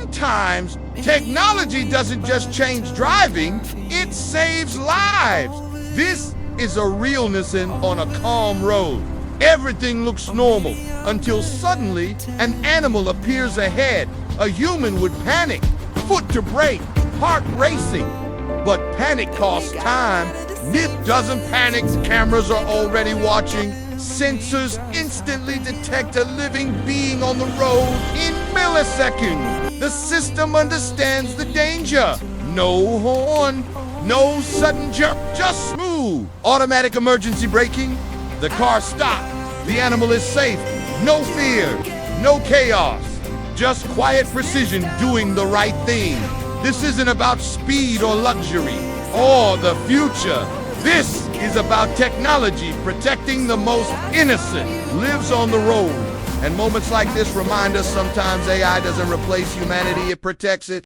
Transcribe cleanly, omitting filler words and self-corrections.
sometimes technology doesn't just change driving, it saves lives. This is a real Nissan on a calm road. Everything looks normal until suddenly an animal appears ahead. A human would panic, foot to brake, heart racing. But panic costs time. Myth doesn't panic, cameras are already watching. Sensors instantly detect a living being on the road in milliseconds. The system understands the danger. No horn, no sudden jerk, just smooth. Automatic emergency braking. The car stopped. The animal is safe. No fear, no chaos. Just quiet precision doing the right thing. This isn't about speed or luxury or the future. This is about technology protecting the most innocent. Lives on the road. And moments like this remind us sometimes AI doesn't replace humanity, it protects it.